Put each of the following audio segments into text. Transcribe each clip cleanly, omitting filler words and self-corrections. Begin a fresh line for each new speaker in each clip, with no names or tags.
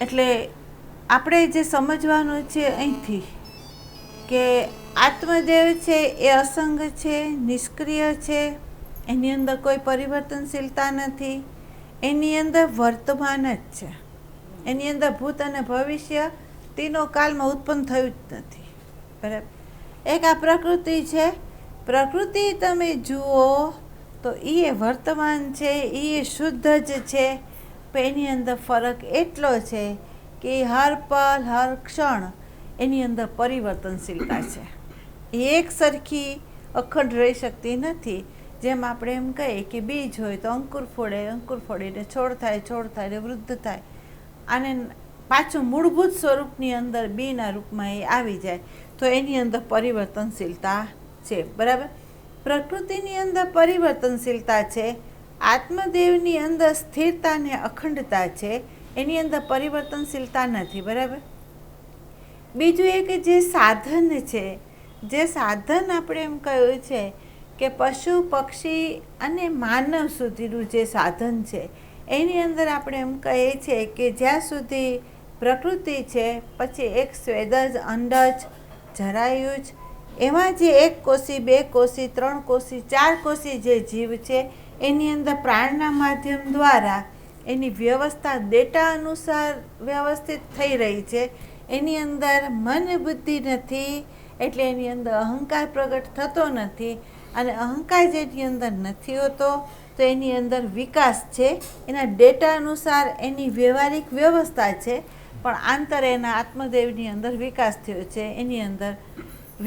એટલે આપણે જે સમજવાનું છે અહીંથી કે આત્મદેવ છે એ અસંગ છે, નિષ્ક્રિય છે, એની અંદર કોઈ પરિવર્તનશીલતા નથી, એની અંદર વર્તમાન જ છે, એની અંદર ભૂત અને ભવિષ્ય તીનો કાલમાં ઉત્પન્ન થયું જ નથી. બરાબર. એક આ પ્રકૃતિ છે. પ્રકૃતિ તમે જુઓ તો એ વર્તમાન છે, એ શુદ્ધ જ છે, પણ એની અંદર ફરક એટલો છે કે હર પલ હર ક્ષણ એની અંદર પરિવર્તનશીલતા છે. એ એક સરખી અખંડ રહી શકતી નથી. જેમ આપણે એમ કહીએ કે બીજ હોય તો અંકુર ફોડીને છોડ થાય ને વૃદ્ધ થાય, અને પાછું મૂળભૂત સ્વરૂપની અંદર બીના રૂપમાં એ આવી જાય, તો એની અંદર પરિવર્તનશીલતા છે. બરાબર. પ્રકૃતિની અંદર પરિવર્તનશીલતા છે, આત્મદેવની અંદર સ્થિરતા ને અખંડતા છે, એની અંદર પરિવર્તનશીલતા નથી. બરાબર. બીજું એક જે સાધન છે, જે સાધન આપણે એમ કહ્યું છે કે પશુ પક્ષી અને માનવ સુધીનું જે સાધન છે, એની અંદર આપણે એમ કહીએ છીએ કે જ્યાં સુધી પ્રકૃતિ છે, પછી એક સ્વેદજ, અંડજ, જરાયુજ, એમાં જે એક કોષી, બે કોષી, ત્રણ કોષી, ચાર કોષી જે જીવ છે, એની અંદર પ્રાણના માધ્યમ દ્વારા એની વ્યવસ્થા ડેટા અનુસાર વ્યવસ્થિત થઈ રહી છે. એની અંદર મન બુદ્ધિ નથી, એટલે એની અંદર અહંકાર પ્રગટ થતો નથી, અને અહંકાર જેની અંદર નથી હોતો તો એની અંદર વિકાસ છે. એના ડેટા અનુસાર એની વ્યવહારિક વ્યવસ્થા છે, પણ આંતર એના આત્મદેવની અંદર વિકાસ થયો છે. એની અંદર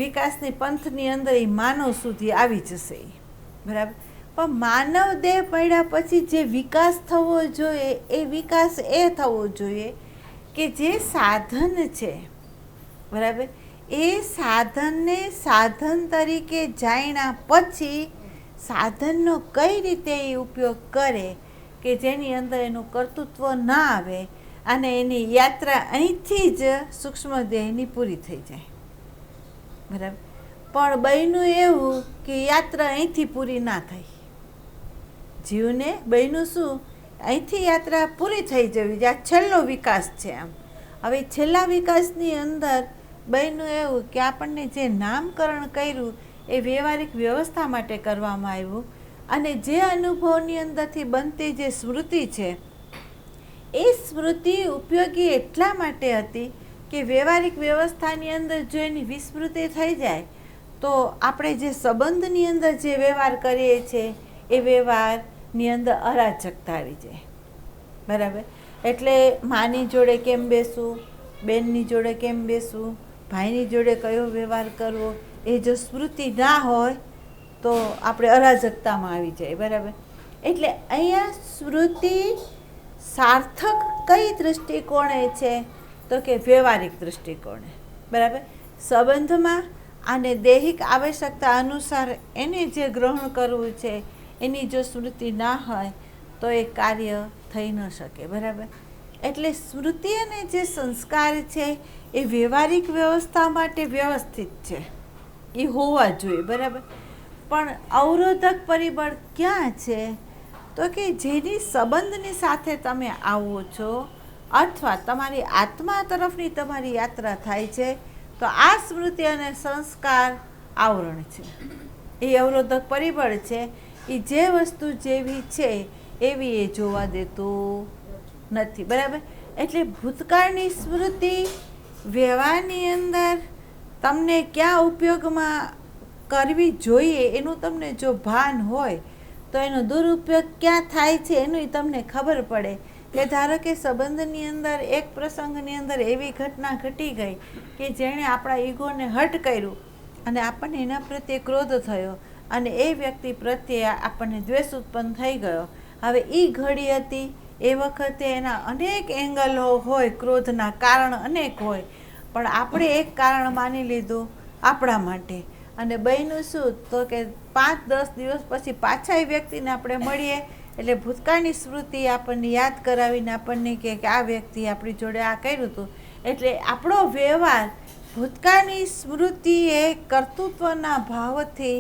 વિકાસની પંથની અંદર એ માનવ સુધી આવી જશે. બરાબર. પણ માનવ દેહ પડ્યા પછી જે વિકાસ થવો જોઈએ, એ વિકાસ એ થવો જોઈએ કે જે સાધન છે, બરાબર, એ સાધનને સાધન તરીકે જાણ્યા પછી સાધનનો કઈ રીતે એ ઉપયોગ કરે કે જેની અંદર એનું કર્તૃત્વ ના આવે અને એની યાત્રા અહીંથી જ સૂક્ષ્મ દેહની પૂરી થઈ જાય. બરાબર. પણ બન્યું એવું કે યાત્રા અહીંથી પૂરી ના થઈ. જીવને બન્યું શું, અહીંથી યાત્રા પૂરી થઈ જવી, જે આ છેલ્લો વિકાસ છે. આમ હવે છેલ્લા વિકાસની અંદર બન્યું એવું કે આપણને જે નામકરણ કર્યું એ વ્યવહારિક વ્યવસ્થા માટે કરવામાં આવ્યું, અને જે અનુભવની અંદરથી બનતી જે સ્મૃતિ છે, એ સ્મૃતિ ઉપયોગી એટલા માટે હતી કે વ્યવહારિક વ્યવસ્થાની અંદર જો એની વિસ્મૃતિ થઈ જાય તો આપણે જે સંબંધની અંદર જે વ્યવહાર કરીએ છીએ એ વ્યવહારની અંદર અરાજકતા આવી જાય. બરાબર. એટલે માની જોડે કેમ બેસવું, બેનની જોડે કેમ બેસવું, ભાઈની જોડે કયો વ્યવહાર કરવો, એ જો સ્મૃતિ ના હોય તો આપણે અરાજકતામાં આવી જાય. બરાબર. એટલે અહીંયા સ્મૃતિ સાર્થક કઈ દૃષ્ટિકોણે છે તો કે વ્યવહારિક દૃષ્ટિકોણે. બરાબર. સંબંધમાં અને દૈહિક આવશ્યકતા અનુસાર એને જે ગ્રહણ કરવું છે, એની જો સ્મૃતિ ના હોય તો એ કાર્ય થઈ ન શકે. બરાબર. એટલે સ્મૃતિ અને જે સંસ્કાર છે એ વ્યવહારિક વ્યવસ્થા માટે વ્યવસ્થિત છે, એ હોવા જોઈએ. બરાબર. પણ અવરોધક પરિબળ ક્યાં છે તો કે જેની સંબંધની સાથે તમે આવો છો અથવા તમારી આત્મા તરફની તમારી યાત્રા થાય છે, તો આ સ્મૃતિ અને સંસ્કાર આવરણ છે, એ અવરોધક પરિબળ છે. એ જે વસ્તુ જેવી છે એવી એ જોવા દેતું નથી. બરાબર. એટલે ભૂતકાળની સ્મૃતિ વ્યવહારની અંદર તમને ક્યાં ઉપયોગમાં કરવી જોઈએ એનું તમને જો ભાન હોય તો એનો દુરુપયોગ ક્યાં થાય છે એનું તમને ખબર પડે. કે ધારો કે સંબંધની અંદર એક પ્રસંગની અંદર એવી ઘટના ઘટી ગઈ કે જેણે આપણા ઈગોને હર્ટ કર્યું અને આપણને એના પ્રત્યે ક્રોધ થયો અને એ વ્યક્તિ પ્રત્યે આપણને દ્વેષ ઉત્પન્ન થઈ ગયો. હવે એ ઘડી હતી, એ વખતે એના અનેક એંગલો હોય, ક્રોધના કારણ અનેક હોય, પણ આપણે એક કારણ માની લીધું આપણા માટે, અને બન્યું શું તો કે 5-10 દિવસ પછી પાછા એ વ્યક્તિને આપણે મળીએ એટલે ભૂતકાળની સ્મૃતિ આપણને યાદ કરાવીને આપણને કહે કે આ વ્યક્તિ આપણી જોડે આ કર્યું હતું. એટલે આપણો વ્યવહાર ભૂતકાળની સ્મૃતિએ કર્તૃત્વના ભાવથી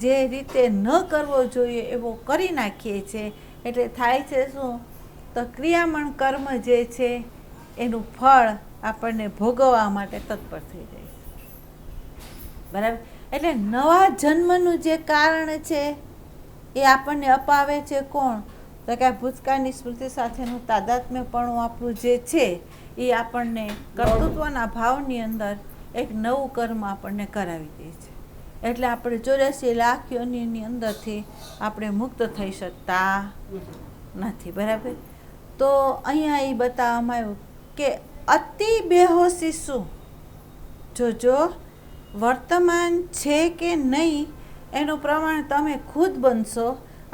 જે રીતે ન કરવો જોઈએ એવો કરી નાખીએ છીએ. એટલે થાય છે શું તો ક્રિયામણ કર્મ જે છે એનું ફળ આપણને ભોગવવા માટે તત્પર થઈ જાય છે. બરાબર. એટલે નવા જન્મનું જે કારણ છે એ આપણને અપાવે છે કોણ? તો કે ભૂતકાળની સ્મૃતિ સાથેનું તાદાત્મ્યપણું આપણું જે છે એ આપણને કર્તૃત્વના ભાવની અંદર એક નવું કર્મ આપણને કરાવી દે છે. એટલે આપણે 84 લાખ યોનિની અંદરથી આપણે મુક્ત થઈ શકતા નથી. બરાબર. તો અહીંયા એ બતાવવામાં આવ્યું કે અતિ બેહોશી શું? જો વર્તમાન છે કે નહીં એનું પ્રમાણ તમે ખુદ બનશો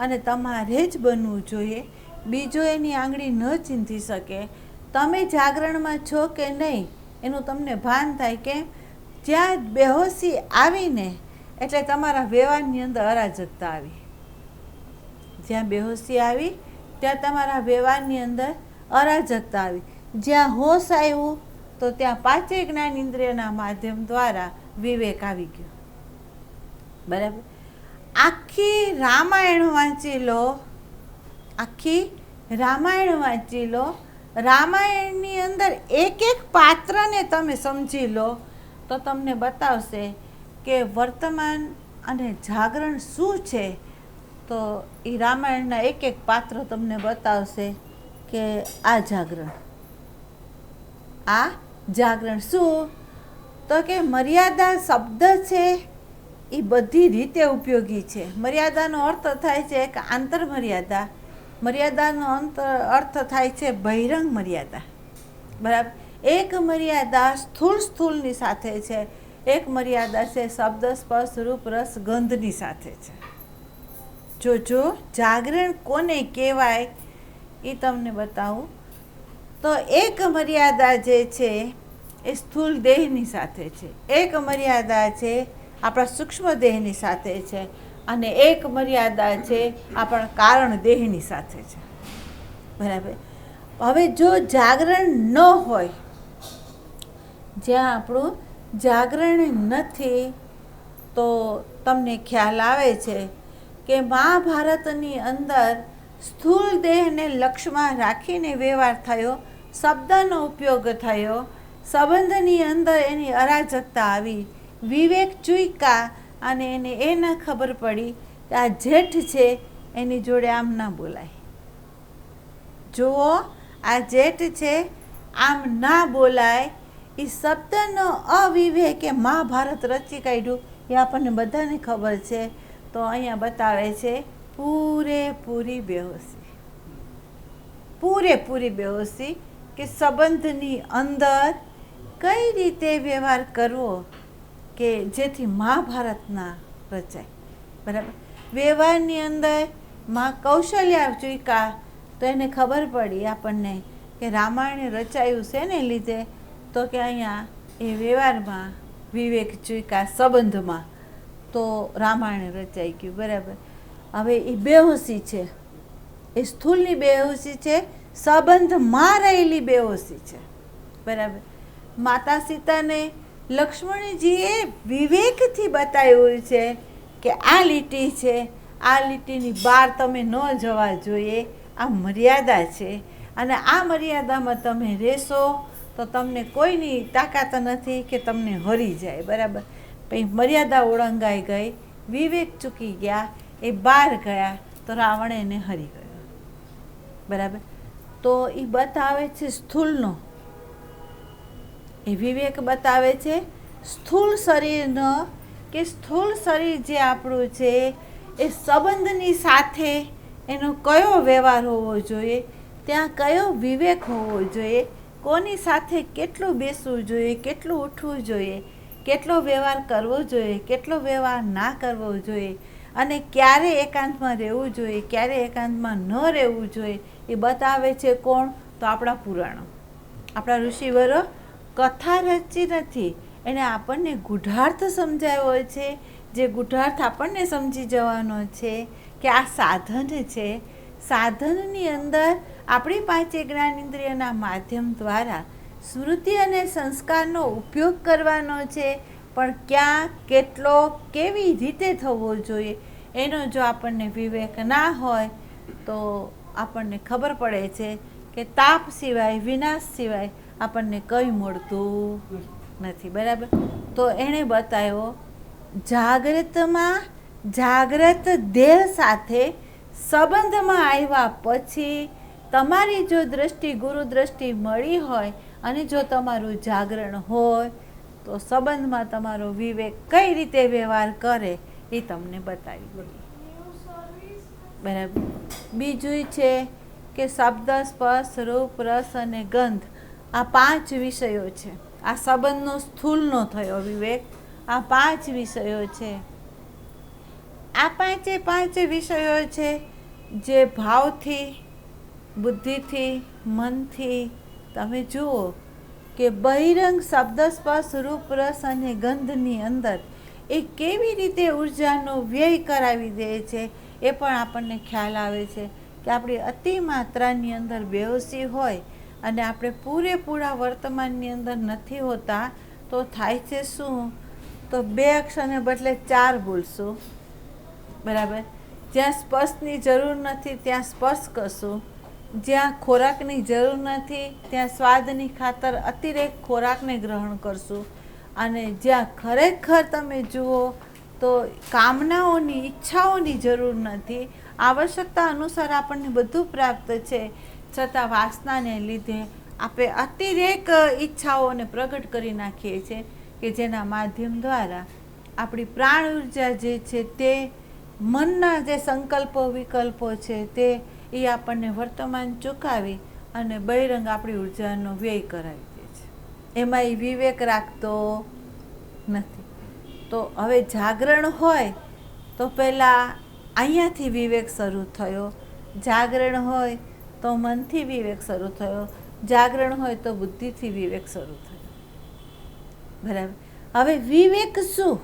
અને તમારે જ બનવું જોઈએ. બીજો એની આંગળી ન ચીંધી શકે. તમે જાગરણમાં છો કે નહીં એનું તમને ભાન થાય. કે જ્યાં બેહોશી આવીને એટલે તમારા વ્યવહારની અંદર અરાજકતા આવી. જ્યાં બેહોશી આવી ત્યાં તમારા વ્યવહારની અંદર અરાજકતા આવી. જ્યાં હોશ આવ્યું તો ત્યાં પાંચેય જ્ઞાન ઇન્દ્રિયના માધ્યમ દ્વારા વિવેક આવી ગયો. બરાબર. આખી રામાયણ વાંચી લો, આખી રામાયણ વાંચી લો. રામાયણની અંદર એક એક પાત્રને તમે સમજી લો તો તમને બતાવશે કે વર્તમાન અને જાગરણ શું છે. તો એ રામાયણના એક એક પાત્ર તમને બતાવશે કે આ જાગરણ શું? તો કે મર્યાદા શબ્દ છે એ બધી રીતે ઉપયોગી છે. મર્યાદાનો અર્થ થાય છે કે આંતર મર્યાદા. મર્યાદાનો અર્થ થાય છે બહિરંગ મર્યાદા. બરાબર. એક મર્યાદા સ્થૂળની સાથે છે, એક મર્યાદા છે શબ્દ સ્પર્શ રૂપ રસ ગંધની સાથે છે. જો જાગરણ કોને કહેવાય એ તમને બતાવું તો એક મર્યાદા જે છે એ સ્થૂળ દેહની સાથે છે, એક મર્યાદા છે આપણા સૂક્ષ્મ દેહની સાથે છે અને એક મર્યાદા છે આપણા કારણ દેહની સાથે છે. બરાબર. હવે જો જાગરણ ન હોય, જ્યાં આપણું જાગરણ નથી, તો તમને ખ્યાલ આવે છે કે મહાભારતની અંદર સ્થૂળ દેહને લક્ષ્યમાં રાખીને વ્યવહાર થયો, શબ્દનો ઉપયોગ થયો, સંબંધની અંદર એની અરાજકતા આવી, વિવેક ચૂક્યા અને એને એ ન ખબર પડી કે આ જેઠ છે એની જોડે આમ ના બોલાય. જુઓ, આ જેઠ છે આમ ના બોલાય. એ શબ્દનો અવિવેક એ મહાભારત રચી કાઢ્યું એ આપણને બધાને ખબર છે. તો અહીંયા બતાવે છે પૂરેપૂરી બેહોશી કે સંબંધની અંદર કઈ રીતે વ્યવહાર કરવો કે જેથી મહાભારતના રચાય. બરાબર. વ્યવહારની અંદર કૌશલ્ય ચૂક્યા તો એને ખબર પડી આપણને કે રામાયણ રચાયું છે ને લીધે, તો કે અહીંયા એ વ્યવહારમાં વિવેક ચૂક્યા, સંબંધમાં તો રામાયણ રચાઈ ગયું. બરાબર. હવે એ બેહોશી છે, એ સ્થૂળની બેહોશી છે, સંબંધમાં રહેલી બેહોશી છે. બરાબર. માતા સીતાને લક્ષ્મણજીએ વિવેકથી બતાવ્યું છે કે આ લીટી છે, આ લીટીની બહાર તમે ન જવા જોઈએ, આ મર્યાદા છે અને આ મર્યાદામાં તમે રહેશો તો તમને કોઈની તાકાત નથી કે તમને હરી જાય. બરાબર. પછી મર્યાદા ઓળંગાઈ ગઈ, વિવેક ચૂકી ગયા, એ બહાર ગયા તો રાવણ એને હરી ગયો. બરાબર. તો એ બતાવે છે સ્થૂળનો, એ વિવેક બતાવે છે સ્થૂળ શરીરનો, કે સ્થૂળ શરીર જે આપણું છે એ સંબંધની સાથે એનો કયો વ્યવહાર હોવો જોઈએ, ત્યાં કયો વિવેક હોવો જોઈએ, કોની સાથે કેટલું બેસવું જોઈએ, કેટલું ઉઠવું જોઈએ, કેટલો વ્યવહાર કરવો જોઈએ, કેટલો વ્યવહાર ના કરવો જોઈએ અને ક્યારે એકાંતમાં રહેવું જોઈએ, ક્યારે એકાંતમાં ન રહેવું જોઈએ, એ બતાવે છે કોણ? તો આપણા પુરાણો, આપણા ઋષિવરો કથા રચી નથી, એને આપણને ગૂઢાર્થ સમજાવ્યો છે. જે ગૂઢાર્થ આપણને સમજી જવાનો છે કે આ સાધન છે, સાધનની અંદર આપણી પાંચે જ્ઞાન ઇન્દ્રિયના માધ્યમ દ્વારા સ્મૃતિ અને સંસ્કારનો ઉપયોગ કરવાનો છે, પણ ક્યાં, કેટલો, કેવી રીતે થવો જોઈએ એનો જો આપણને વિવેક ના હોય તો આપણને ખબર પડે છે કે તાપ સિવાય, વિનાશ સિવાય આપણને કંઈ મળતું નથી. બરાબર. તો એણે બતાવ્યો જાગ્રતમાં જાગ્રત દેહ સાથે સંબંધમાં આવ્યા પછી તમારી જો દ્રષ્ટિ ગુરુ દ્રષ્ટિ મળી હોય અને જો તમારું જાગરણ હોય તો સંબંધમાં તમારો વિવેક કઈ રીતે વ્યવહાર કરે એ તમને બતાવી દઈએ. બરાબર. બીજું છે કે શબ્દ સ્પર્શ રૂપ રસ અને ગંધ આ 5 વિષયો છે. આ સંબંધનો સ્થૂળનો થયો વિવેક. આ 5 વિષયો છે. આ 5 વિષયો છે જે ભાવથી બુદ્ધિથી મનથી તમે જુઓ કે બહિરંગ શબ્દ સ્પર્શ રૂપ રસ અને ગંધની અંદર એ કેવી રીતે ઉર્જાનો વ્યય કરાવી દે છે એ પણ આપણને ખ્યાલ આવે છે કે આપણી અતિ માત્રાની અંદર બેહોશી હોય અને આપણે પૂરેપૂરા વર્તમાનની અંદર નથી હોતા તો થાય છે શું? તો 2 અક્ષરને બદલે 4 બોલશું. બરાબર. જ્યાં સ્પર્શની જરૂર નથી ત્યાં સ્પર્શ કરશું. જ્યાં ખોરાકની જરૂર નથી ત્યાં સ્વાદની ખાતર અતિરેક ખોરાકને ગ્રહણ કરશું. અને જ્યાં ખરેખર તમે જુઓ તો કામનાઓની ઈચ્છાઓની જરૂર નથી, આવશ્યકતા અનુસાર આપણને બધું પ્રાપ્ત છે, છતાં વાસનાને લીધે આપણે અતિરેક ઈચ્છાઓને પ્રગટ કરી નાખીએ છીએ કે જેના માધ્યમ દ્વારા આપણી પ્રાણ ઉર્જા જે છે તે મનના જે સંકલ્પો વિકલ્પો છે તે એ આપણને વર્તમાન ચૂકાવી અને બહિરંગ આપણી ઉર્જાનો વ્યય કરાવી દે છે. એમાં એ વિવેક રાખતો નથી. તો હવે જાગરણ હોય તો પહેલાં અહીંયાથી વિવેક શરૂ થયો, જાગરણ હોય તો મનથી વિવેક શરૂ થયો, જાગરણ હોય તો બુદ્ધિથી વિવેક શરૂ થયો. બરાબર. હવે વિવેક શું?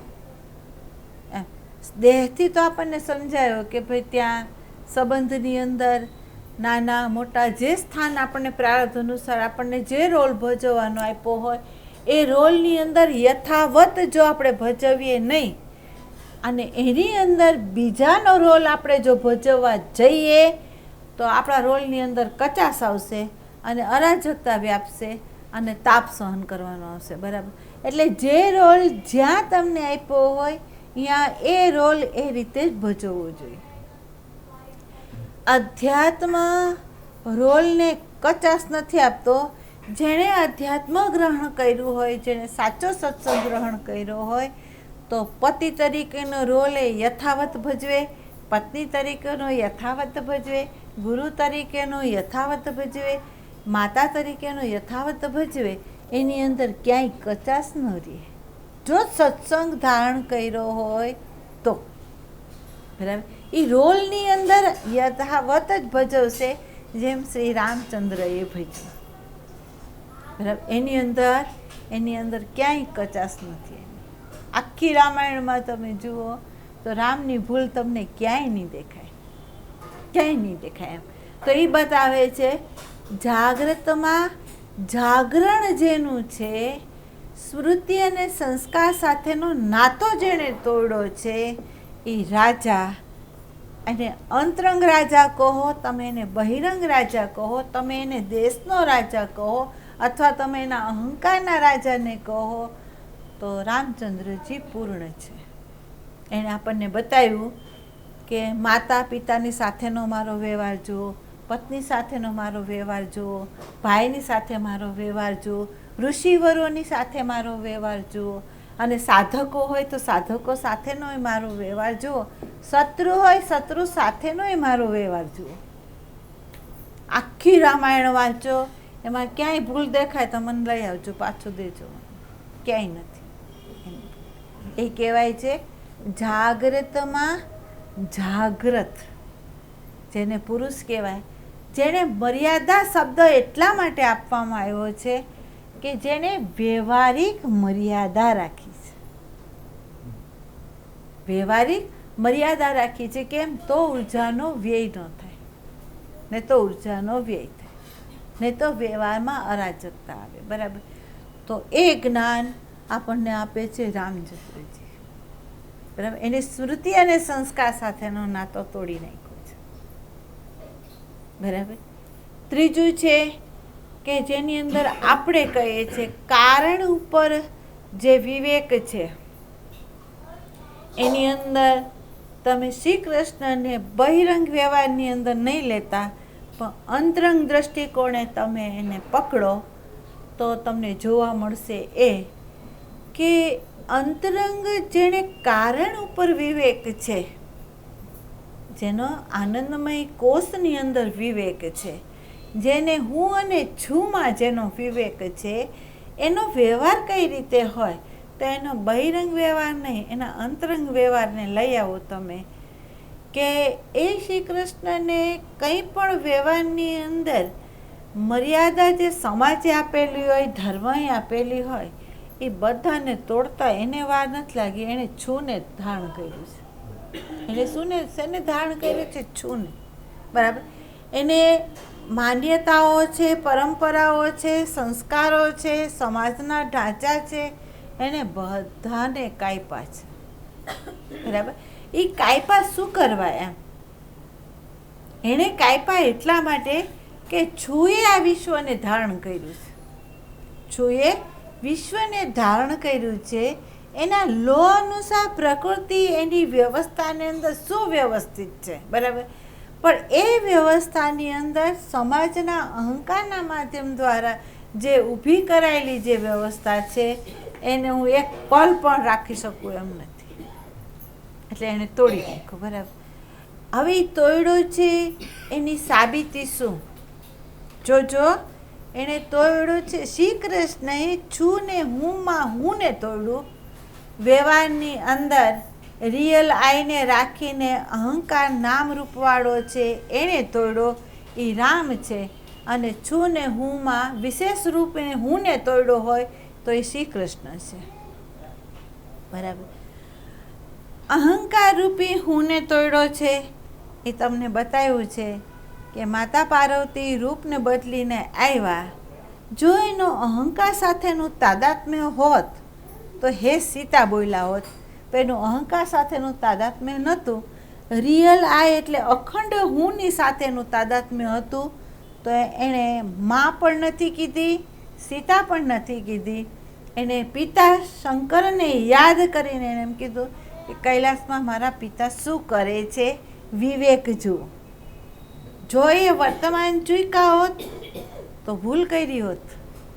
દેહથી તો આપણને સમજાયો કે ભાઈ ત્યાં સંબંધની અંદર નાના મોટા જે સ્થાન આપણને પ્રારબ્ધ અનુસાર આપણને જે રોલ ભજવવાનો આપ્યો હોય એ રોલની અંદર યથાવત જો આપણે ભજવીએ નહીં અને એની અંદર બીજાનો રોલ આપણે જો ભજવવા જઈએ તો આપણા રોલની અંદર કચાશ આવશે અને અરાજકતા વ્યાપશે અને તાપ સહન કરવાનો આવશે. બરાબર. એટલે જે રોલ જ્યાં તમને આપ્યો હોય ત્યાં એ રોલ એ રીતે જ ભજવવો જોઈએ. અધ્યાત્મ રોલને કચાશ નથી આપતો. જેણે અધ્યાત્મ ગ્રહણ કર્યું હોય, જેણે સાચો સત્સંગ ગ્રહણ કર્યો હોય તો પતિ તરીકેનો રોલ એ યથાવત ભજવે, પત્ની તરીકેનો યથાવત ભજવે, ગુરુ તરીકેનો યથાવત ભજવે, માતા તરીકેનો યથાવત ભજવે. એની અંદર ક્યાંય કચાશ ન રહે જો સત્સંગ ધારણ કર્યો હોય તો. બરાબર. એ રોલની અંદર યથાવત જ ભજવશે જેમ શ્રી રામચંદ્રએ ભજવ્યું. બરાબર. એની અંદર ક્યાંય કચાશ નથી. આખી રામાયણમાં તમે જુઓ તો રામની ભૂલ તમને ક્યાંય નહીં દેખાય, ક્યાંય નહીં દેખાય. એમ તો એ બતાવે છે જાગ્રતમાં જાગરણ જેનું છે, સ્મૃતિ અને સંસ્કાર સાથેનો નાતો જેણે તોડ્યો છે એ રાજા, અને અંતરંગ રાજા કહો, તમે એને બહિરંગ રાજા કહો, તમે એને દેશનો રાજા કહો અથવા તમે એના અહંકારના રાજાને કહો, તો રામચંદ્રજી પૂર્ણ છે. એણે આપણને બતાવ્યું કે માતા પિતાની સાથેનો મારો વ્યવહાર જુઓ, પત્ની સાથેનો મારો વ્યવહાર જુઓ, ભાઈની સાથે મારો વ્યવહાર જુઓ, ઋષિવરોની સાથે મારો વ્યવહાર જુઓ, અને સાધકો હોય તો સાધકો સાથેનો મારો વ્યવહાર જુઓ, શત્રુ હોય શત્રુ સાથેનો મારો વ્યવહાર જુઓ. આખી રામાયણ વાંચો, એમાં ક્યાંય ભૂલ દેખાય તો મને લઈ આવજો, પાછું દેજો. ક્યાંય નથી. એ કહેવાય છે જાગ્રતમાં જાગ્રત, જેને પુરુષ કહેવાય, જેણે મર્યાદા શબ્દ એટલા માટે આપવામાં આવ્યો છે કે જેણે વ્યવહારિક મર્યાદા રાખી છે. વ્યવહારિક મર્યાદા રાખી છે. કેમ? તો ઉર્જાનો વ્યય ન થાય, ને તો ઉર્જાનો વ્યય થાય, ને તો વ્યવહારમાં અરાજકતા આવે. બરાબર. તો એ જ્ઞાન આપણને આપે છે રામચંદ્રજી. બરાબર. એની સ્મૃતિ અને સંસ્કાર સાથેનો નાતો તોડી નાખ્યો છે. બરાબર. ત્રીજું છે કે જેની અંદર આપણે કહીએ છીએ કારણ ઉપર જે વિવેક છે એની અંદર તમે શ્રી કૃષ્ણને બહિરંગ વ્યવહારની અંદર નહીં લેતા, પણ અંતરંગ દ્રષ્ટિકોણે તમે એને પકડો તો તમને જોવા મળશે એ કે અંતરંગ જેણે કારણ ઉપર વિવેક છે, જેનો આનંદમય કોષની અંદર વિવેક છે, જેને હું અને છુંમાં જેનો વિવેક છે, એનો વ્યવહાર કઈ રીતે હોય તો એનો બહિરંગ વ્યવહાર નહીં, એના અંતરંગ વ્યવહારને લઈ આવો તમે કે એ શ્રી કૃષ્ણને કંઈ પણ વ્યવહારની અંદર મર્યાદા જે સમાજે આપેલી હોય, ધર્મએ આપેલી હોય, એ બધાને તોડતા એને વાર નથી લાગી. એણે છૂને ધારણ કર્યું છે. એટલે શેને ધારણ કર્યું છે? છૂને. બરાબર. એને માન્યતાઓ છે, પરંપરાઓ છે, સંસ્કારો છે, સમાજના ઢાંચા છે, એને બધાને કાપ્યા છે. બરાબર. એ કાપ્યા શું કરવા? એમ એણે કાપ્યા એટલા માટે કે છૂએ આ વિશ્વને ધારણ કર્યું છે. છૂએ વિશ્વને ધારણ કર્યું છે. એના લો અનુસાર પ્રકૃતિ એની વ્યવસ્થાની અંદર સુવ્યવસ્થિત છે. બરાબર. પણ એ વ્યવસ્થાની અંદર સમાજના અહંકારના માધ્યમ દ્વારા જે ઊભી કરાયેલી જે વ્યવસ્થા છે એને હું એક પલ પણ રાખી શકું એમ નથી. એટલે એણે તોડી નાખ્યું. બરાબર. હવે એ તોડ્યો છે એની સાબિતી શું? જોજો, એણે તોડ્યો છે શ્રી કૃષ્ણએ છું ને હુંને તોડ્યું. વ્યવહારની અંદર રિયલ આઈને રાખીને અહંકાર નામ રૂપવાળો છે એણે તોડ્યો, એ રામ છે. અને છું ને હુંમાં વિશેષ રૂપે હુંને તોડ્યો હોય તો એ શ્રી કૃષ્ણ છે. બરાબર. અહંકાર રૂપી હુંને તોડ્યો છે એ તમને બતાવ્યું છે કે માતા પાર્વતી રૂપને બદલીને આવ્યા. જો એનો અહંકાર સાથેનું તાદાત્મ્ય હોત તો હે સીતા બોલ્યા હોત, પણ એનું અહંકાર સાથેનું તાદાત્મ્ય નહોતું. રિયલ આ એટલે અખંડ હુંની સાથેનું તાદાત્મ્ય હતું. તો એણે માં પણ નથી કીધી, સીતા પણ નથી કીધી. એને પિતા શંકરને યાદ કરીને એને એમ કીધું કે કૈલાસમાં મારા પિતા શું કરે છે, વિવેક જુઓ. જો એ વર્તમાન ચૂક્યા હોત તો ભૂલ કરી હોત,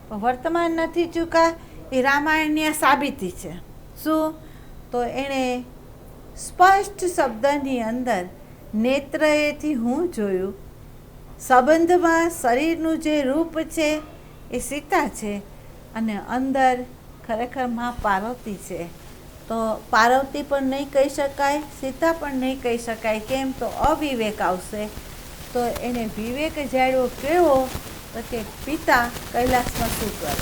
પણ વર્તમાન નથી ચૂક્યા. એ રામાયણની સાબિતી છે. શું? તો એણે સ્પષ્ટ શબ્દની અંદર નેત્રએથી હું જોયું. સંબંધમાં શરીરનું જે રૂપ છે એ સીતા છે અને અંદર ખરેખર માં પાર્વતી છે. તો પાર્વતી પણ નહીં કહી શકાય, સીતા પણ નહીં કહી શકાય. કેમ? તો અવિવેક આવશે. તો એને વિવેક જાળ્યો કેવો? તો કે પિતા કૈલાસમાં શું કરે.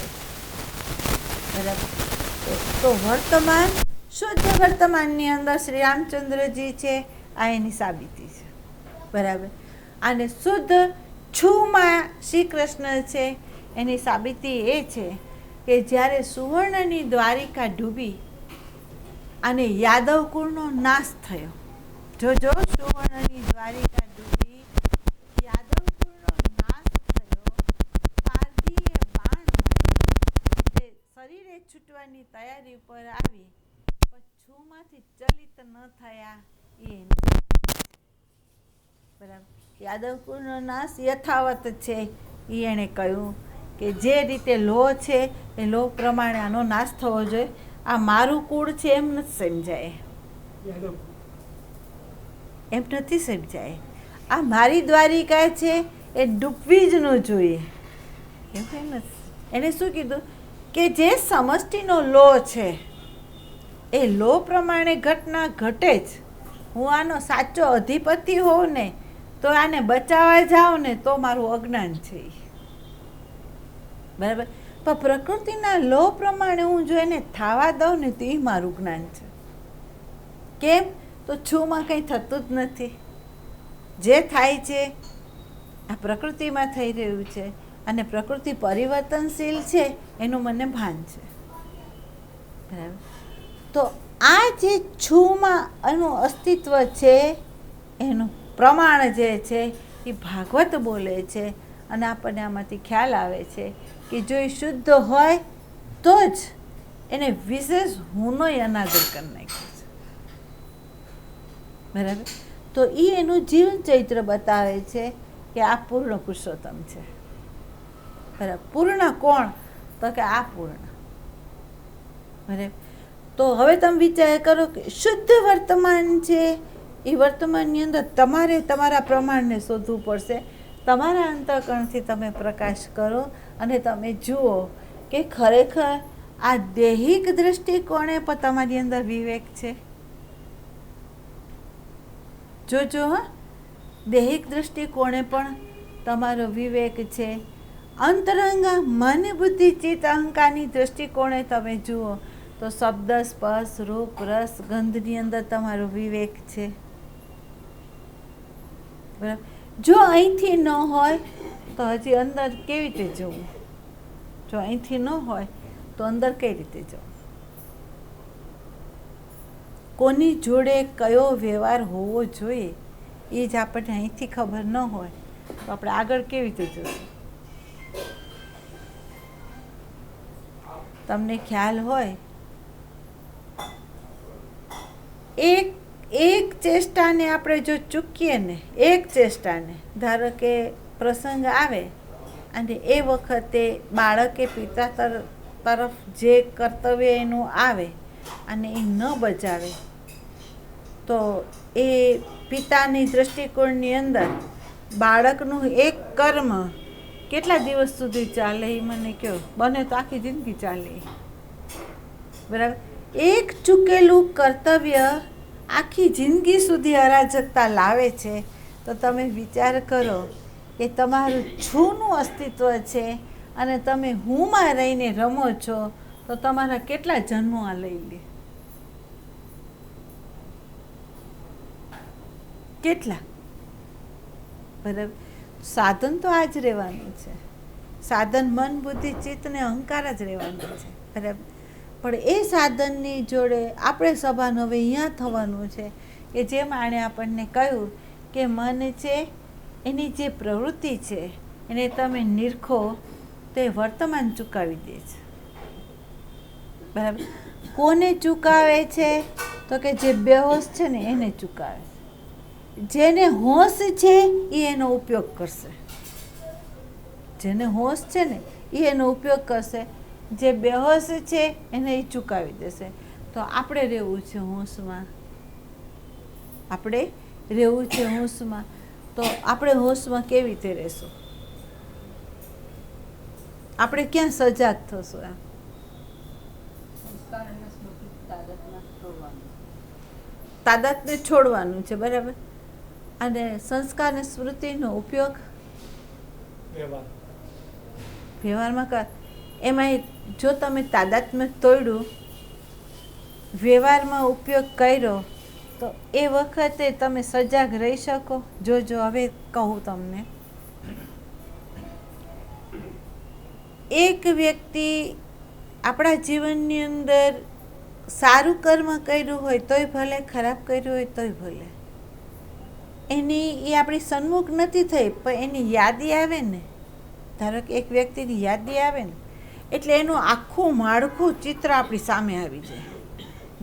બરાબર. તો વર્તમાન, શુદ્ધ વર્તમાનની અંદર શ્રી રામચંદ્રજી છે, આ એની સાબિતી છે. બરાબર. અને શુદ્ધ છુમાં શ્રી કૃષ્ણ છે એની સાબિતી એ છે કે જ્યારે સુવર્ણની દ્વારિકા ડૂબી અને યાદવ કુળનો નાશ થયો. જોજો, સુવર્ણની દ્વારિકા ડૂબી, યાદવ કુળનો નાશ થયો, પારધીએ બાણ માર્યું, એટલે શરીરે છૂટવાની તૈયારી ઉપર આવી, પણ છુમાંથી ચલિત ન થયા. એ બરાબર. યાદવ કુળનો નાશ યથાવત છે. એ એણે કહ્યું કે જે રીતે લો છે એ લો પ્રમાણે આનો નાશ થવો જોઈએ. આ મારું કુળ છે એમ નથી સમજાય, એમ નથી સમજાય. આ મારી દ્વારિકા છે એ ડૂબવી જ ન જોઈએ એમ નથી. એણે શું કીધું કે જે સમષ્ટિનો લો છે એ લો પ્રમાણે ઘટના ઘટે જ. હું આનો સાચો અધિપતિ હોઉં ને તો આને બચાવવા જાઉં ને તો મારું અજ્ઞાન છે. બરાબર. પણ પ્રકૃતિના લો પ્રમાણે હું જો એને થવા દઉં ને તો એ મારું જ્ઞાન છે. કેમ? તો છુંમાં કંઈ થતું જ નથી. જે થાય છે આ પ્રકૃતિમાં થઈ રહ્યું છે અને પ્રકૃતિ પરિવર્તનશીલ છે એનું મને ભાન છે. બરાબર. તો આ જે છુંમાં એનું અસ્તિત્વ છે એનું પ્રમાણ જે છે એ ભાગવત બોલે છે. અને આપણને આમાંથી ખ્યાલ આવે છે કે જો એ શુદ્ધ હોય તો જ એને વિશેષ હુંનો અનાદર કરી નાખ્યો છે. બરાબર. તો એ એનું જીવન ચરિત્ર બતાવે છે કે આ પૂર્ણ પુરુષોત્તમ છે. બરાબર. પૂર્ણ કોણ? તો કે આ પૂર્ણ. બરાબર. તો હવે તમે વિચાર કરો કે શુદ્ધ વર્તમાન છે એ વર્તમાનની અંદર તમારે તમારા પ્રમાણને શોધવું પડશે. તમારા અંતઃકરણથી તમે પ્રકાશ કરો અને તમે જુઓ કે ખરેખર આ દૈહિક દૃષ્ટિકોણે પણ તમારી અંદર વિવેક છે. જોજો હા, દૈહિક દૃષ્ટિકોણે પણ તમારો વિવેક છે. અંતરંગા મન બુદ્ધિ ચિત્ત અહંકારની દૃષ્ટિકોણે તમે જુઓ તો શબ્દ સ્પર્શ રૂપ રસ ગંધની અંદર તમારો વિવેક છે. બરાબર. જો અહીંથી ન હોય તો હજી અંદર કેવી રીતે જવું? જો અહીંથી ન હોય તો અંદર કઈ રીતે જવું? કોની જોડે કયો વ્યવહાર હોવો જોઈએ એ જ આપણને અહીંથી ખબર ન હોય તો આપણે આગળ કેવી રીતે જશું? તમને ખ્યાલ હોય, એક ચેષ્ટાને આપણે જો ચૂકીએ ને, એક ચેષ્ટાને, ધારો કે પ્રસંગ આવે અને એ વખતે બાળકે પિતા તરફ જે કર્તવ્ય એનું આવે અને એ ન બજાવે તો એ પિતાની દૃષ્ટિકોણની અંદર બાળકનું એક કર્મ કેટલા દિવસ સુધી ચાલે એ મને કહો? બને તો આખી જિંદગી ચાલે. બરાબર. એક ચૂકેલું કર્તવ્ય આખી જિંદગી સુધી અરાજકતા લાવે છે. તો તમે વિચાર કરો કે તમારું છૂનું અસ્તિત્વ છે અને તમે હુંમાં રહીને રમો છો તો તમારા કેટલા જન્મો આ લઈ લે? કેટલા? બરાબર. સાધન તો આ જ રહેવાનું છે. સાધન મન બુદ્ધિ ચિત્ત ને અહંકાર જ રહેવાનું છે. બરાબર. પણ એ સાધનની જોડે આપણે સભાન હવે અહીંયા થવાનું છે કે જેમ આણે આપણને કહ્યું કે મન છે એની જે પ્રવૃત્તિ છે એને તમે નિરખો તો એ વર્તમાન ચૂકાવી દે છે. બરાબર. કોને ચૂકાવે છે? તો કે જે બેહોશ છે ને એને ચૂકાવે છે. જેને હોશ છે એ એનો ઉપયોગ કરશે. જેને હોશ છે ને એ એનો ઉપયોગ કરશે. જે બેહોશ છે એને એ ચૂકાવી દેશે. તો આપણે રહેવું છે હોશમાં. આપણે રહેવું છે હોશમાં. તો આપણે હોશમાં કેવી રીતે રહેશું? આપણે ક્યાં સજાગ થશું? એમ તાદાત્મ્ય છોડવાનું છે. બરાબર. અને સંસ્કાર અને સ્મૃતિનો ઉપયોગ વ્યવહારમાં કર. એમાં જો તમે તાદાત્મ્ય તોડ્યું, વ્યવહારમાં ઉપયોગ કર્યો તો એ વખતે તમે સજાગ રહી શકો. જોજો હવે કહું તમને, એક વ્યક્તિ આપણા જીવનની અંદર સારું કર્મ કર્યું હોય તોય ભલે, ખરાબ કર્યું હોય તોય ભલે, એની એ આપણી સન્મુખ નથી થઈ પણ એની યાદી આવે ને, ધારો કે એક વ્યક્તિની યાદી આવે ને એટલે એનું આખું માળખું ચિત્ર આપણી સામે આવી જાય.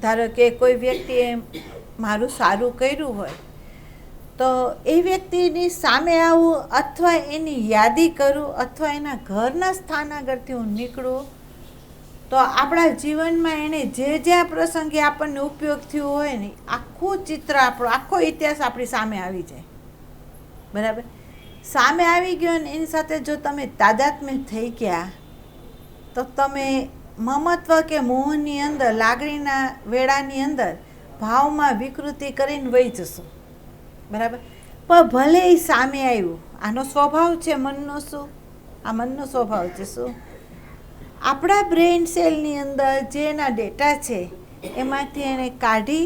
ધારો કે કોઈ વ્યક્તિએ મારું સારું કર્યું હોય તો એ વ્યક્તિની સામે આવું અથવા એની યાદી કરું અથવા એના ઘરના સ્થાન આગળથી હું નીકળું તો આપણા જીવનમાં એણે જે જ્યાં પ્રસંગે આપણને ઉપયોગ થયો હોય ને આખું ચિત્ર આપણો, આખો ઇતિહાસ આપણી સામે આવી જાય. બરાબર. સામે આવી ગયો ને એની સાથે જો તમે તાદાત્મ્ય થઈ ગયા તો તમે મમત્વ કે મોહની અંદર, લાગણીના વેળાની અંદર ભાવમાં વિકૃતિ કરીને વહી જશો. બરાબર. પણ ભલે એ સામે આવ્યું, આનો સ્વભાવ છે મનનો. શું આ મનનો સ્વભાવ છે? શું આપણા બ્રેઇન સેલની અંદર જે એના ડેટા છે એમાંથી એને કાઢી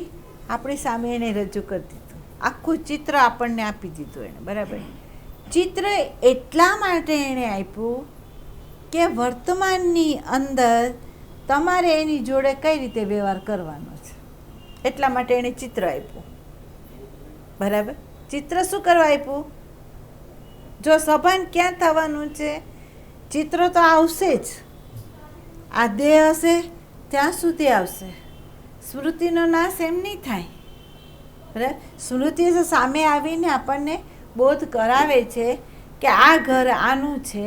આપણી સામે એને રજૂ કરી દીધું. આખું ચિત્ર આપણને આપી દીધું એણે. બરાબર. ચિત્ર એટલા માટે એણે આપ્યું કે વર્તમાનની અંદર તમારે એની જોડે કઈ રીતે વ્યવહાર કરવાનો છે એટલા માટે એણે ચિત્ર આપ્યું. બરાબર. ચિત્ર શું કરવા આપ્યું? જો સભાન ક્યાં થવાનું છે? ચિત્ર તો આવશે જ, આ દેહ હશે ત્યાં સુધી આવશે. સ્મૃતિનો નાશ એમ નહીં થાય. બરાબર, સ્મૃતિ તો સામે આવીને આપણને બોધ કરાવે છે કે આ ઘર આનું છે,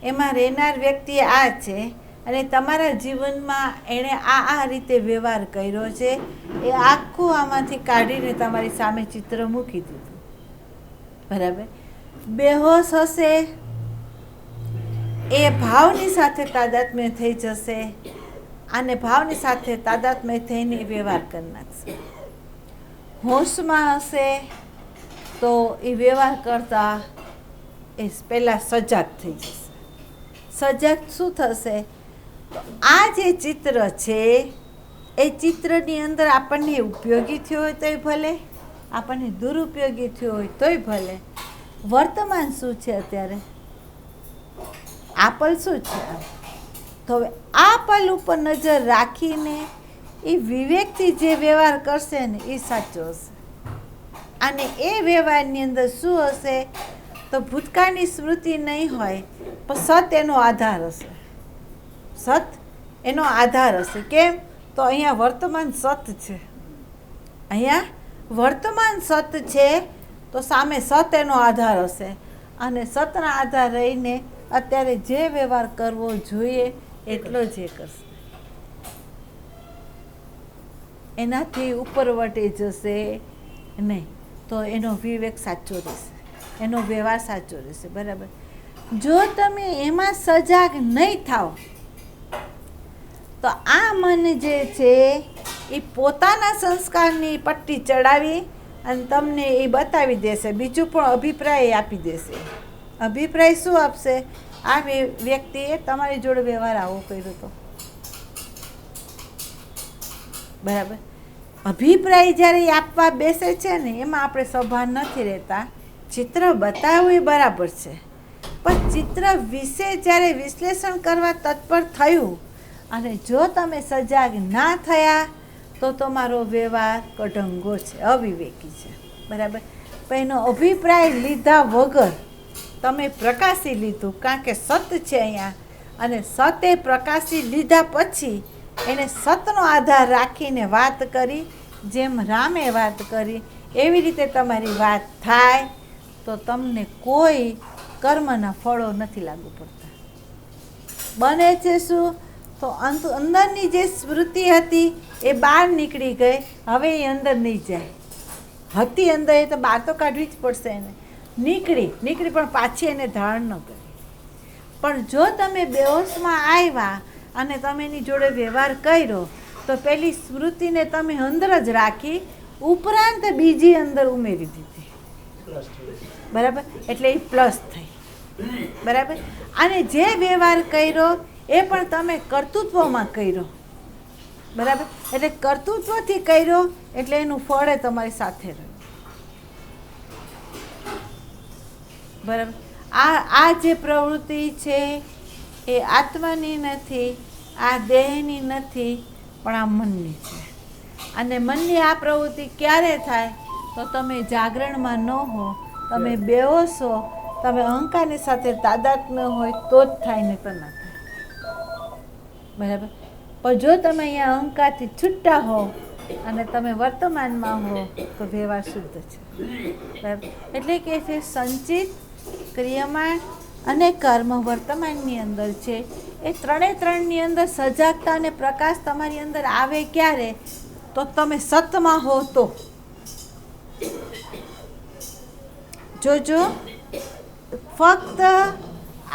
એમાં રહેનાર વ્યક્તિ આ છે, અને તમારા જીવનમાં એણે આ રીતે વ્યવહાર કર્યો છે, એ આખું આમાંથી કાઢીને તમારી સામે ચિત્ર મૂકી દીધું. બરાબર, બેહોશ હશે એ ભાવની સાથે તાદાત્મ્ય થઈ જશે, અને ભાવની સાથે તાદાત્મ્ય થઈને વ્યવહાર કરી નાખશે. હોશમાં હશે તો એ વ્યવહાર કરતા એ પહેલાં સજાગ થઈ જશે. સજાગ શું થશે? તો આ જે ચિત્ર છે એ ચિત્રની અંદર આપણને ઉપયોગી થયો હોય તોય ભલે, આપણને દુરુપયોગી થયો હોય તોય ભલે. વર્તમાન શું છે અત્યારે? આ પલ શું છે? તો હવે આ પલ ઉપર નજર રાખીને એ વિવેકથી જે વ્યવહાર કરશે ને એ સાચો હશે. અને એ વ્યવહારની અંદર શું હશે? તો ભૂતકાળની સ્મૃતિ નહીં હોય, પણ સત એનો આધાર હશે. સત એનો આધાર હશે. કેમ? તો અહીંયા વર્તમાન સત છે, અહીંયા વર્તમાન સત છે, તો સામે સત એનો આધાર હશે. અને સતના આધાર રહીને અત્યારે જે વ્યવહાર કરવો જોઈએ એટલો જ એ કરશે. એનાથી ઉપરવટે જશે નહીં, તો એનો વિવેક સાચો રહેશે, એનો વ્યવહાર સાચો રહેશે. બરાબર, જો તમે એમાં સજાગ નહીં થાઓ તો આ મન જે છે એ પોતાના સંસ્કારની પટ્ટી ચડાવી અને તમને એ બતાવી દેશે, બીજું પણ અભિપ્રાય આપી દેશે. અભિપ્રાય શું આપશે? આ વ્યક્તિએ તમારી જોડે વ્યવહાર આવો કર્યો હતો. બરાબર, અભિપ્રાય જ્યારે આપવા બેસે છે ને એમાં આપણે સભાન નથી રહેતા. ચિત્ર બતાવવું એ બરાબર છે, પણ ચિત્ર વિશે જ્યારે વિશ્લેષણ કરવા તત્પર થયું અને જો તમે સજાગ ના થયા તો તમારો વ્યવહાર કઢંગો છે, અવિવેકી છે. બરાબર, પણ એનો અભિપ્રાય લીધા વગર તમે પ્રકાશી લીધું, કારણ કે સત છે અહીંયા, અને સતે પ્રકાશી લીધા પછી એને સતનો આધાર રાખીને વાત કરી, જેમ રામે વાત કરી એવી રીતે તમારી વાત થાય તો તમને કોઈ કર્મના ફળો નથી લાગુ પડતા. બને છે શું? તો અંદરની જે સ્મૃતિ હતી એ બહાર નીકળી ગઈ, હવે એ અંદર નહીં જાય. હતી અંદર એ તો બહાર તો કાઢવી જ પડશે એને. નીકળી પણ પાછી એને ધારણ ન કરી. પણ જો તમે બેહોશમાં આવ્યા અને તમે એની જોડે વ્યવહાર કર્યો તો પેલી સ્મૃતિને તમે અંદર જ રાખી, ઉપરાંત બીજી અંદર ઉમેરી દીધી. બરાબર, એટલે એ પ્લસ થઈ. બરાબર, અને જે વ્યવહાર કર્યો એ પણ તમે કર્તૃત્વમાં કર્યો. બરાબર, એટલે કર્તૃત્વથી કર્યો એટલે એનું ફળ તમારી સાથે રહ્યું. બરાબર, આ જે પ્રવૃત્તિ છે એ આત્માની નથી, આ દેહની નથી, પણ આ મનની છે. અને મનની આ પ્રવૃત્તિ ક્યારે થાય? તો તમે જાગરણમાં ન હો, તમે બેહોશ હો, તમે અહંકારની સાથે તાદાત્મ્ય હોય તો જ થાય, ને તો ના થાય. બરાબર, પણ જો તમે અહીંયા અહંકારથી છૂટા હો અને તમે વર્તમાનમાં હો તો વ્યવહાર શુદ્ધ છે. બરાબર, એટલે કે છે સંચિત, ક્રિયમાણ અને કર્મ વર્તમાનની અંદર છે. એ ત્રણની અંદર સજાગતા અને પ્રકાશ તમારી અંદર આવે ક્યારે? તો તમે સતમાં હો તો. જોજો, ફક્ત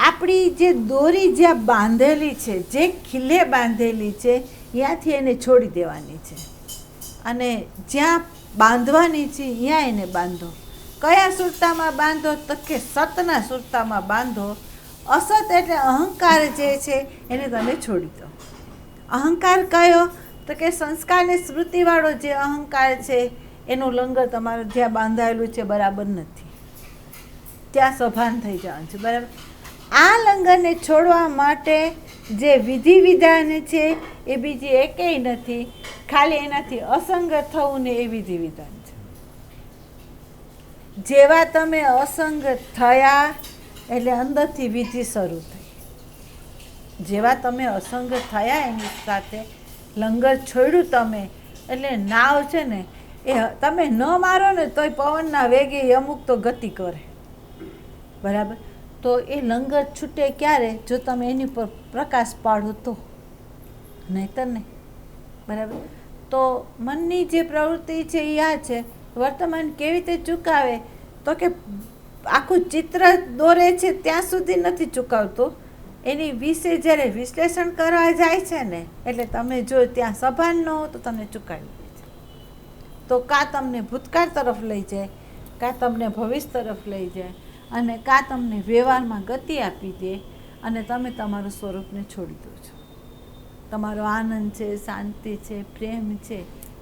આપણી જે દોરી જ્યાં બાંધેલી છે, જે ખીલે બાંધેલી છે, ત્યાંથી એને છોડી દેવાની છે, અને જ્યાં બાંધવાની છે ત્યાં એને બાંધો. કયા સુરતામાં બાંધો? તો કે સતના સુરતામાં બાંધો. અસત એટલે અહંકાર જે છે એને તમે છોડી દો. અહંકાર કયો? તો કે સંસ્કારને સ્મૃતિવાળો જે અહંકાર છે એનું લંગર તમારે જ્યાં બાંધાયેલું છે બરાબર નથી, ત્યાં સભાન થઈ જવાનું છે. બરાબર, આ લંગરને છોડવા માટે જે વિધિ વિધાન છે એ બીજી એકેય નથી, ખાલી એનાથી અસંગત થવું ને એ વિધિ વિધાન છે. જેવા તમે અસંગત થયા એટલે અંદરથી વિધિ શરૂ થઈ. જેવા તમે અસંગ થયા એની સાથે, લંગર છોડ્યું તમે, એટલે નાવ છે ને એ તમે ન મારો ને તોય પવનના વેગે અમુક તો ગતિ કરે. બરાબર. તો એ લંગર છૂટે ક્યારે? જો તમે એની પર પ્રકાશ પાડો તો, નહીંતર નહીં. બરાબર. તો મનની જે પ્રવૃત્તિ છે એ આ છે. વર્તમાન કેવી રીતે ચૂકાવે? તો કે આખું ચિત્ર દોરે છે ત્યાં સુધી નથી ચૂકવતું. એની વિશે જ્યારે વિશ્લેષણ કરવા જાય છે ને, એટલે તમે જો ત્યાં સભાન ન હો તો તમને ચૂકાવી દે છે. તો કાં તમને ભૂતકાળ તરફ લઈ જાય, કાં તમને ભવિષ્ય તરફ લઈ જાય, અને કાં તમને વ્યવહારમાં ગતિ આપી દે, અને તમે તમારું સ્વરૂપને છોડી દો છો. તમારો આનંદ છે, શાંતિ છે, પ્રેમ છે,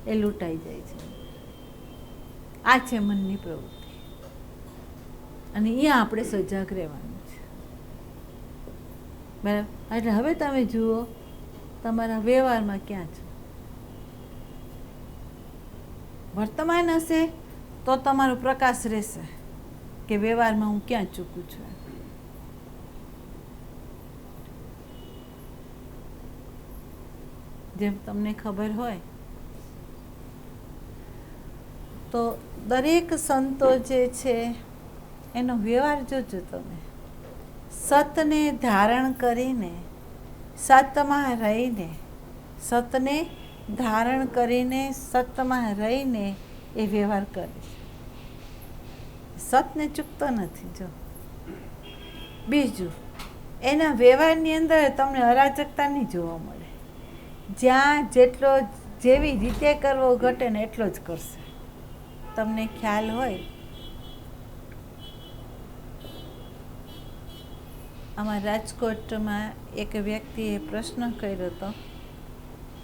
એ લૂંટાઈ જાય છે. આ છે મનની પ્રવૃત્તિ, અને અહીંયા આપણે સજાગ રહેવાનું છે. બરાબર. એટલે હવે તમે જુઓ તમારા વ્યવહારમાં ક્યાં છો. વર્તમાન હશે તો તમારો પ્રકાશ રહેશે કે વ્યવહારમાં હું ક્યાં ચૂકું છું. જેમ તમને ખબર હોય તો દરેક સંતો જે છે એનો વ્યવહાર જોજો તમે. સતને ધારણ કરીને, સતમાં રહીને, સતને ધારણ કરીને સતમાં રહીને એ વ્યવહાર કરે છે. સતને ચૂકતો નથી. જો બીજું, એના વ્યવહારની અંદર તમને અરાજકતા નહીં જોવા મળે. જ્યાં જેટલો જેવી રીતે કરવો ઘટે ને એટલો જ કરશે. તમને ખ્યાલ હોય, આમાં રાજકોટમાં એક વ્યક્તિએ પ્રશ્ન કર્યો હતો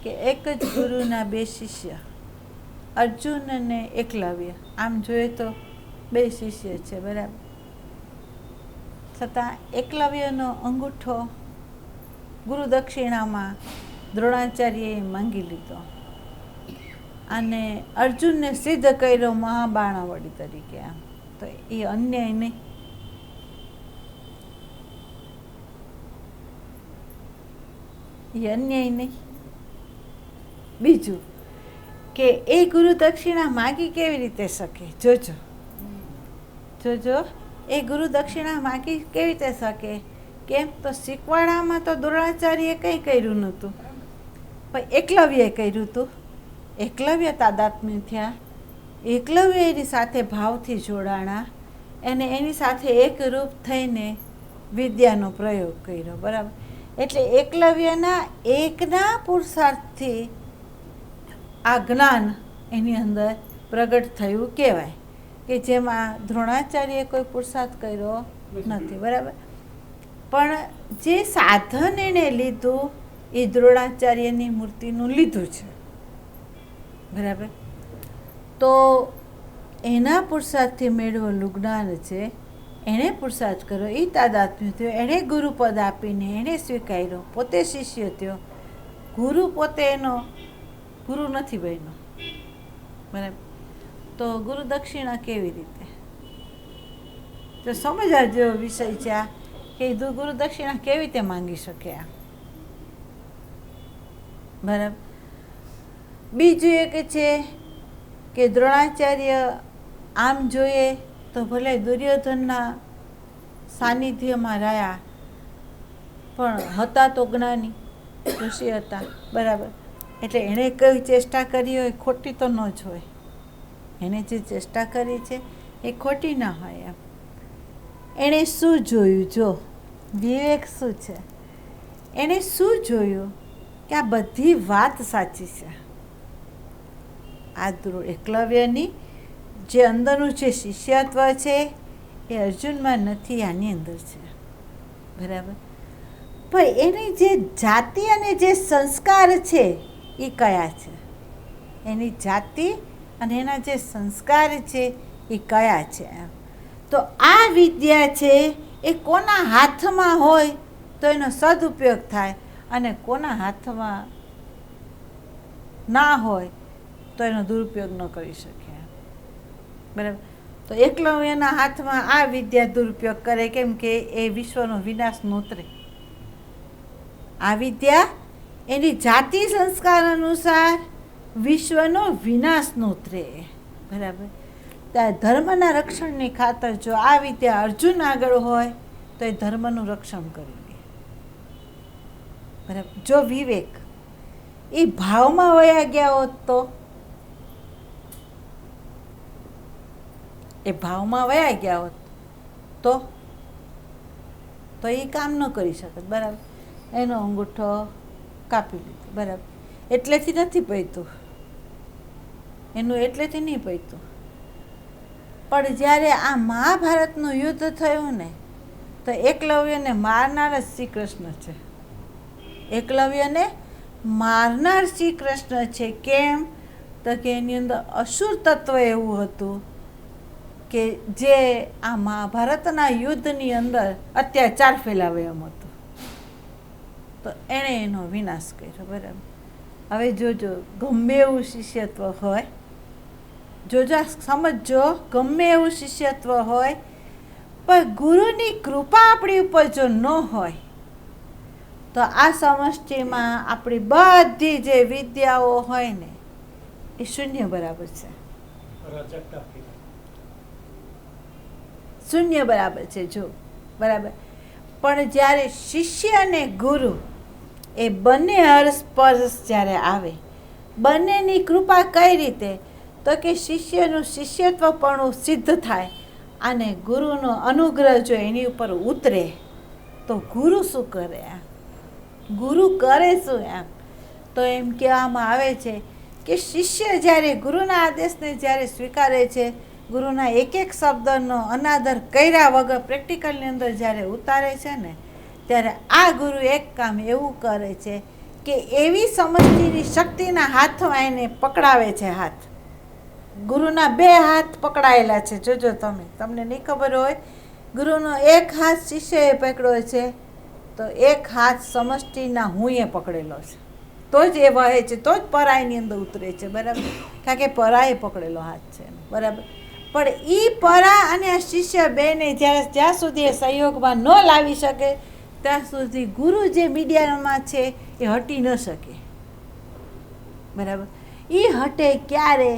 કે એક જ ગુરુના બે શિષ્ય, અર્જુન અને એકલવ્ય. આમ જોઈએ તો બે શિષ્ય છે, બરાબર. છતાં એકલવ્યનો અંગૂઠો ગુરુ દક્ષિણામાં દ્રોણાચાર્યએ માંગી લીધો, અને અર્જુનને સિદ્ધ કર્યો મહાબાણાવળી તરીકે. આમ તો એ અન્યાય નહીં? એ અન્યાય નહીં? બીજું કે એ ગુરુ દક્ષિણા માગી કેવી રીતે શકે? જોજો જોજો, એ ગુરુ દક્ષિણા માગી કેવી રીતે શકે? કેમ? તો શીખવાડામાં તો દ્રોણાચાર્યએ કંઈ કર્યું નહોતું, પણ એકલવ્યએ કર્યું હતું. એકલવ્ય તાદાત્મ્ય થયા, એકલવ્ય એની સાથે ભાવથી જોડાણા, અને એની સાથે એકરૂપ થઈને વિદ્યાનો પ્રયોગ કર્યો. બરાબર. એટલે એકલવ્યના એકના પુરુષાર્થથી આ જ્ઞાન એની અંદર પ્રગટ થયું કહેવાય, કે જેમાં દ્રોણાચાર્યએ કોઈ પુરુષાર્થ કર્યો નથી. બરાબર. પણ જે સાધન એણે લીધું એ દ્રોણાચાર્યની મૂર્તિનું લીધું છે. બરાબર. તો એના પુરુષાર્થથી મેળવેલું જ્ઞાન છે, એણે પુરુષાર્થ કર્યો, એ તાદાત્મ્ય થયો, એણે ગુરુપદ આપીને એણે સ્વીકાર્યો, પોતે શિષ્ય થયો. ગુરુ પોતે એનો ગુરુ નથી બન્યો. બરાબર. તો ગુરુ દક્ષિણા કેવી રીતે? તો સમજવા જેવો વિષય છે આ, કે ગુરુ દક્ષિણા કેવી રીતે માંગી શકે આ. બરાબર. બીજું એક છે કે દ્રોણાચાર્ય આમ જોઈએ તો ભલે દુર્યોધનના સાનિધ્યમાં રહ્યા, પણ હતા તો જ્ઞાની ઋષિ હતા. બરાબર. એટલે એણે કઈ ચેષ્ટા કરી હોય ખોટી તો ન જ હોય. એણે જે ચેષ્ટા કરી છે એ ખોટી ના હોય. એમ એણે શું જોયું? જો વિવેક શું છે, એણે શું જોયું કે આ બધી વાત સાચી છે. આ એકલવ્યની જે અંદરનું જે શિષ્યત્વ છે એ અર્જુનમાં નથી, આની અંદર છે. બરાબર. પણ એની જે જાતિ અને જે સંસ્કાર છે એ કયા છે? એની જાતિ અને એના જે સંસ્કાર છે એ કયા છે? તો આ વિદ્યા છે એ કોના હાથમાં હોય તો એનો સદુપયોગ થાય, અને કોના હાથમાં ના હોય તો એનો દુરુપયોગ ન કરી શકે. બરાબર. તો એકલવ્યના હાથમાં આ વિદ્યા દુરુપયોગ કરે, કેમ કે એ વિશ્વનો વિનાશ નોતરે. આ વિદ્યા એની જાતિ સંસ્કાર અનુસાર વિશ્વનો વિનાશ નોતરે. બરાબર. ત્યાં ધર્મના રક્ષણની ખાતર જો આ વિદ્યા અર્જુન આગળ હોય તો એ ધર્મનું રક્ષણ કરી લે. બરાબર. જો વિવેક એ ભાવમાં વયા ગયા હોત તો એ કામ ન કરી શકત. બરાબર. એનો અંગૂઠો કાપી લીધો. બરાબર. એટલેથી નથી પૈતું, એનું એટલેથી નહીં પૈતું. પણ જ્યારે આ મહાભારતનું યુદ્ધ થયું ને, તો એકલવ્યને મારનાર જ શ્રી કૃષ્ણ છે. એકલવ્યને મારનાર શ્રી કૃષ્ણ છે. કેમ? તો કે એની અંદર અસુર તત્વ એવું હતું કે જે આ મહાભારતના યુદ્ધની અંદર અત્યાચાર ફેલાવે એમ હતું. તો એણે એનો વિનાશ કર્યો. બરાબર. હવે જોજો, ગમે એવું શિષ્યત્વ હોય, જોજો સમજો, ગમે એવું શિષ્યત્વ હોય, પણ ગુરુની કૃપા આપણી ઉપર જો ન હોય તો આ સમષ્ટિમાં આપણી બધી જે વિદ્યાઓ હોય ને એ શૂન્ય બરાબર છે. શૂન્ય બરાબર છે. જો બરાબર. પણ જ્યારે શિષ્ય અને ગુરુ એ બંને હરસ્પર્શ જ્યારે આવે, બંનેની કૃપા કઈ રીતે? તો કે શિષ્યનું શિષ્યત્વપણું સિદ્ધ થાય અને ગુરુનો અનુગ્રહ જો એની ઉપર ઉતરે તો ગુરુ શું કરે? ગુરુ કરે શું? તો એમ કહેવામાં આવે છે કે શિષ્ય જ્યારે ગુરુના આદેશને જ્યારે સ્વીકારે છે, ગુરુના એક એક શબ્દનો અનાદર કર્યા વગર પ્રેક્ટિકલની અંદર જ્યારે ઉતારે છે ને, ત્યારે આ ગુરુ એક કામ એવું કરે છે કે એવી સમષ્ટિની શક્તિના હાથમાં એને પકડાવે છે. હાથ ગુરુના 2 હાથ પકડાયેલા છે. જોજો તમને નહીં ખબર હોય, ગુરુનો એક હાથ શિષ્યએ પકડ્યો છે, તો એક હાથ સમષ્ટિના હુંએ પકડેલો છે. તો જ એ વહે છે, તો જ પરાયની અંદર ઉતરે છે. બરાબર. કારણ કે પરાએ પકડેલો હાથ છે. બરાબર. પણ એ પરા અને આ શિષ્ય બેને જ્યાં સુધી એ સહયોગમાં ન લાવી શકે ત્યાં સુધી ગુરુ જે મીડિયામાં છે એ હટી ન શકે. બરાબર. એ હટે ક્યારે?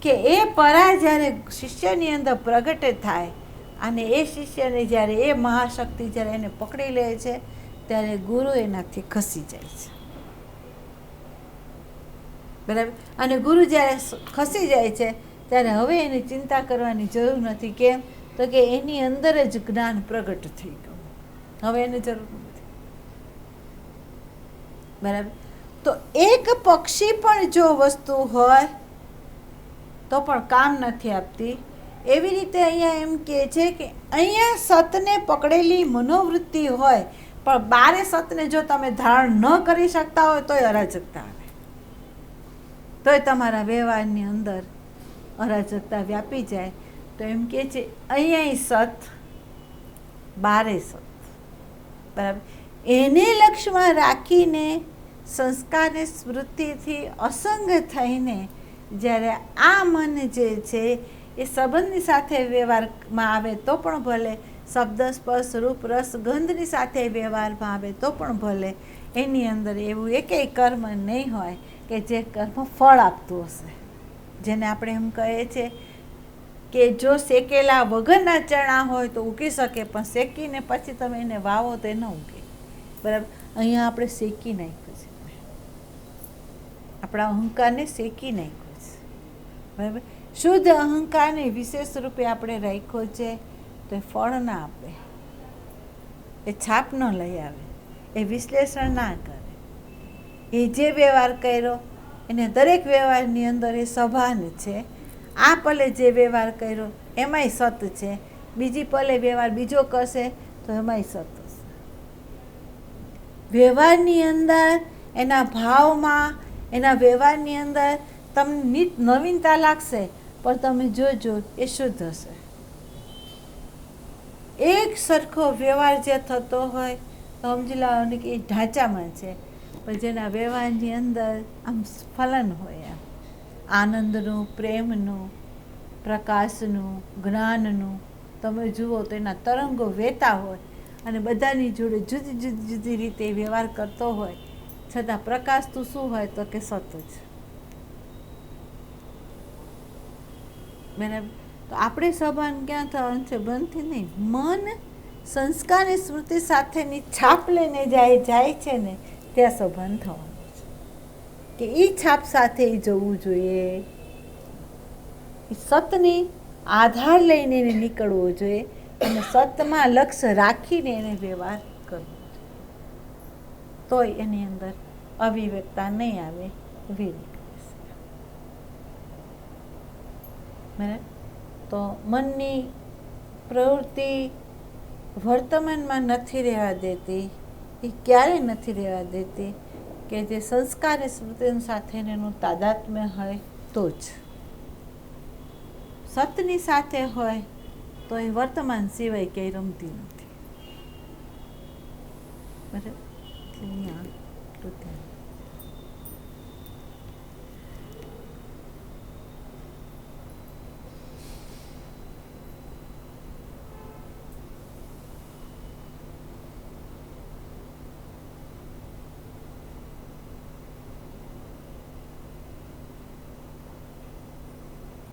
કે એ પરા જ્યારે શિષ્યની અંદર પ્રગટ થાય અને એ શિષ્યને જ્યારે એ મહાશક્તિ જ્યારે એને પકડી લે છે, ત્યારે ગુરુ એનાથી ખસી જાય છે. બરાબર. અને ગુરુ જ્યારે ખસી જાય છે ત્યારે હવે એની ચિંતા કરવાની જરૂર નથી. કેમ? તો કે એની અંદર જ જ્ઞાન પ્રગટ થઈ ગયું. હવે એને જરૂર નથી. બરાબર. તો એક પક્ષી પણ જો વસ્તુ હોય તો પણ કામ નથી આપતી. એવી રીતે અહીંયા એમ કહે છે કે અહીંયા સતને પકડેલી મનોવૃત્તિ હોય, પણ બારે સતને જો તમે ધારણ ન કરી શકતા હોય તોય અરાજકતા આવે, તોય તમારા વ્યવહારની અંદર અરાજકતા વ્યાપી જાય. તો એમ કહે છે અહીંયા સત, બારે સત. બરાબર. એને લક્ષ્યમાં રાખીને સંસ્કારની સ્મૃતિથી અસંગ થઈને જ્યારે આ મન જે છે એ સંબંધની સાથે વ્યવહારમાં આવે તો પણ ભલે, શબ્દ સ્પર્શ રૂપ રસ ગંધની સાથે વ્યવહારમાં આવે તો પણ ભલે, એની અંદર એવું એકેય કર્મ નહીં હોય કે જે કર્મ ફળ આપતું હશે. જેને આપણે એમ કહીએ છીએ કે જો શેકેલા વગરના ચણા હોય તો ઉગી શકે, પણ શેકીને પછી તમે એને વાવો તો એ ન ઉગે. બરાબર. અહીંયા આપણે શેકી નાખ્યું છે, આપણા અહંકારને શેકી નાખ્યો છે. બરાબર. શુદ્ધ અહંકારને વિશેષ રૂપે આપણે રાખ્યો છે તો એ ફળ ના આપે, એ છાપ ન લઈ આવે, એ વિશ્લેષણ ના કરે. એ જે વ્યવહાર કર્યો એને દરેક વ્યવહારની અંદર એ સભાન છે. આ પલે જે વ્યવહાર કર્યો એમાંય સત છે, બીજી પલે વ્યવહાર બીજો કરશે તો એમાંય સત હશે. વ્યવહારની અંદર, એના ભાવમાં, એના વ્યવહારની અંદર તમને નવીનતા લાગશે, પણ તમે જોજો એ શુદ્ધ હશે. એક સરખો વ્યવહાર જે થતો હોય તો સમજી લાવવાનું કે એ ઢાંચામાં છે, પણ જેના વ્યવહારની અંદર આમ સ્ફલન હોય, આમ આનંદનું, પ્રેમનું, પ્રકાશનું, જ્ઞાનનું તમે જુઓ તો એના તરંગો વહેતા હોય અને બધાની જોડે જુદી જુદી જુદી રીતે વ્યવહાર કરતો હોય, છતાં પ્રકાશ તો શું હોય તો કે સત જ. બરાબર. તો આપણે સંભાન ક્યાં થવાનું છે? બંધથી નહીં. મન સંસ્કારની સ્મૃતિ સાથેની છાપ લઈને જાય છે ને ત્યાં સંભાન થવાનું છે કે એ છાપ સાથે જવું જોઈએ, સતની આધાર લઈને એને નીકળવો જોઈએ અને સતમાં લક્ષ્ય રાખીને એને વ્યવહાર કરવો જોઈએ, તોય એની અંદર અવિવેકતા નહીં આવે, વિવેક રહેશે. બરાબર. તો મનની પ્રવૃત્તિ વર્તમાનમાં નથી રહેવા દેતી. એ ક્યારે નથી રહેવા દેતી? કે જે સંસ્કાર સ્મૃતિ સાથેનું તાદાત્મ્ય હોય તો જ. સતની સાથે હોય તો એ વર્તમાન સિવાય ક્યાંય રમતી નથી. બરાબર.